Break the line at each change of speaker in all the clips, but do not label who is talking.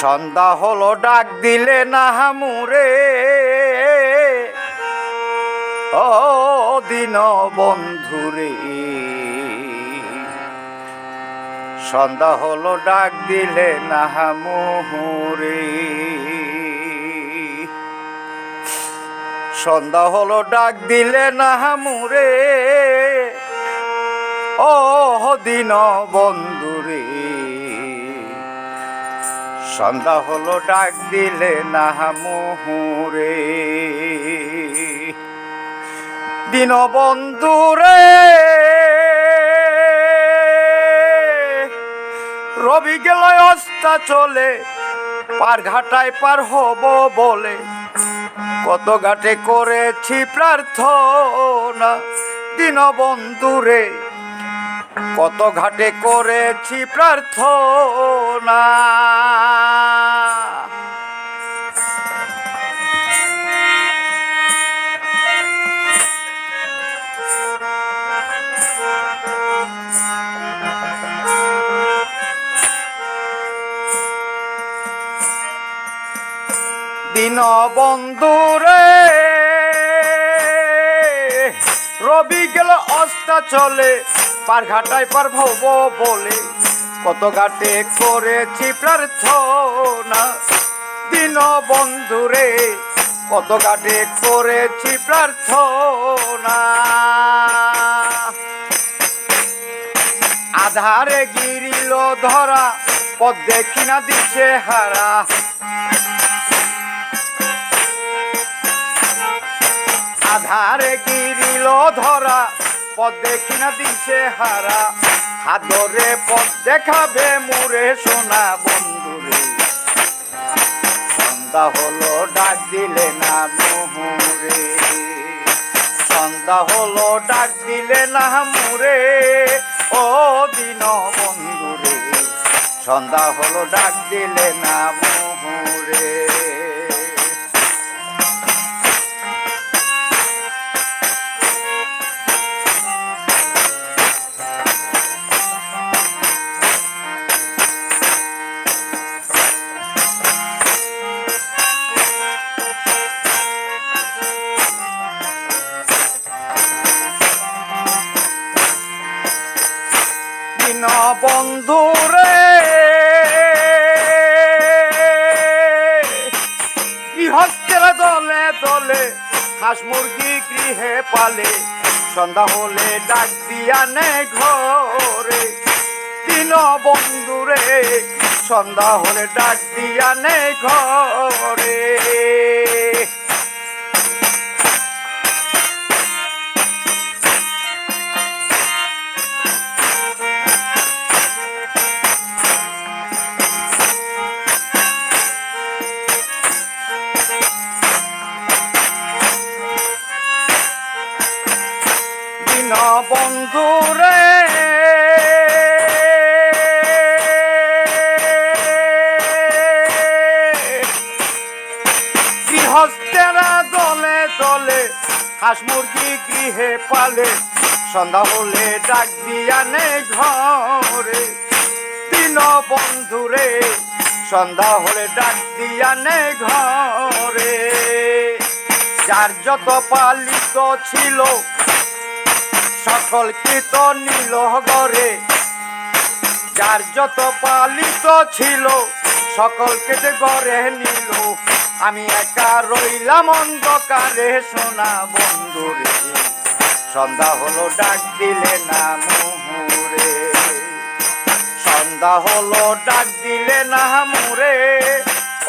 সন্ধ্যা হলো ডাক দিলে না হামুরে, ও দিন বন্ধুরে। সন্ধ্যা হলো ডাক দিলে না হামুরে, সন্ধ্যা হলো ডাক দিলে না হামুরে, ও দিন বন্ধুরে। সন্ধ্যা হলো ডাক দিলে না হামুরে, দিন বন্ধুরে। রবি গেল অস্তা চলে, পার ঘাটায় পার হব বলে কত ঘাটে করেছি প্রার্থনা। দিন বন্ধুরে কত ঘাটে করেছি প্রার্থনা। দিন বন্ধুরে রবি গেল অস্তা চলে, পার ঘাটায় পার ভব বলে কত ঘাটে করেছি প্রার্থনা। দিন বন্ধুরে কত ঘাটে করেছি প্রার্থনা। আধারে গিরিল ধরা, পথ দেখি না দিশে হারা। আধারে গিরিল ধরা, পথ দেখি না দিশে হারা। হাত ধরে পথ দেখাবে মোরে সোনা বন্ধুরে। সন্ধ্যা হলো ডাক দিলে না মোরে, সন্ধ্যা হলো ডাক দিলে না মোরে, ও দিন বন্ধুরে। সন্ধ্যা হলো ডাক দিলে না মোরে। দিন বন্ধুরে গৃহস্থের দলে দলে হাঁস মুরগি গৃহে পালে। সন্ধ্যা হলে ডাক দিয়া নে ঘরে। দিন বন্ধুরে সন্ধ্যা হলে ডাক দিয়া নে ঘরে। দিন বন্ধুরে গৃহস্থেরা দলে দলে হাঁস মুরগি গৃহে পালে। সন্ধ্যা হলে ডাক দিয়া নে ঘরে। দিন বন্ধুরে সন্ধ্যা হলে ডাক দিয়া নে ঘরে। যার যত পালিত ছিল সকল কৃত নীল গরে। যার যত পালিত ছিল সকলকে যে গড়ে নিল। আমি একা রইলাম অন্ধকারে সোনা বন্ধুরে। সন্ধ্যা হলো ডাক দিলে না মোরে, সন্ধ্যা হলো ডাক দিলে না মোরে,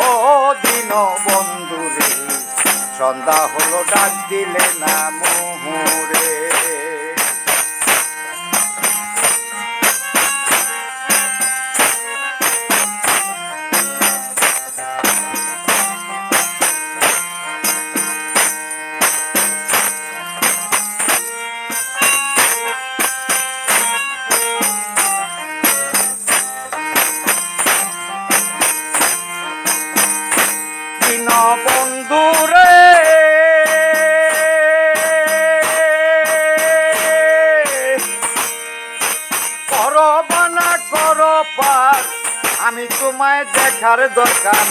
ও দিন বন্ধুরে। সন্ধ্যা হলো ডাক দিলে না মোরে। বন্ধুরে তোমায় দেখার দরকার,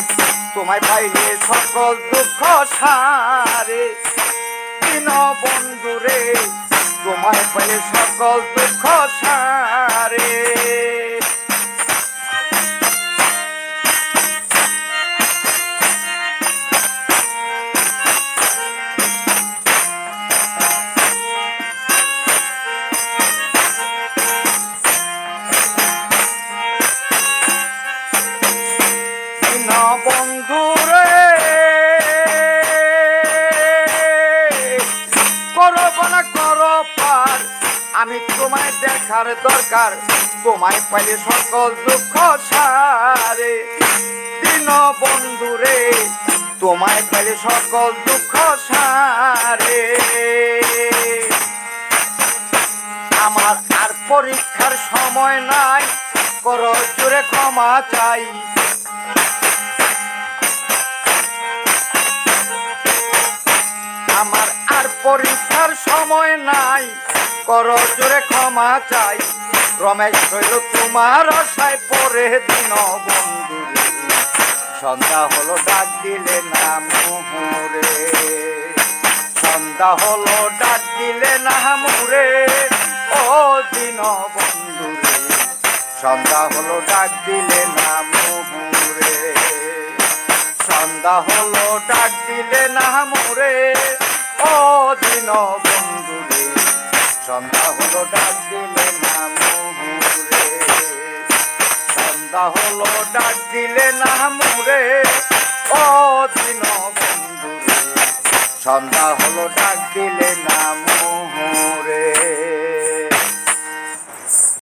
তোমায় পাইলে সকল দুঃখ সারে। দিন বন্ধু রে, তোমায় পাইলে সকল দুঃখ সারে। বন্ধু রে, করব না করো পার, আমি তোমায় দেখার দরকার, তোমায় পাইলে সকল দুঃখ সারে। দিন বন্ধু রে, তোমায় পাইলে সকল দুঃখ সারে। আমার আর পরীক্ষার সময় নাই, করো জোরে ক্ষমা চাই। আমার আর পরীক্ষার সময় নাই, করো জোরে ক্ষমা চাই। রমেশ হইল তোমার আশায় পরে। দিন বন্ধু রে, সন্ধ্যা হলো ডাক দিলে না মোহরে। সন্ধ্যা হলো ডাক দিলে না মোরে, ও দিন বন্ধু রে, সন্ধ্যা হলো ডাক দিলে না মোহরে। সন্ধ্যা হলো ডাক দিলে না মোরে, ও দিন বন্ধু রে, সন্ধ্যা হলো ডাক দিলে না মোরে। সন্ধ্যা হলো ডাক দিলে না মোরে, ও দিন বন্ধু রে, সন্ধ্যা হলো ডাক দিলে না।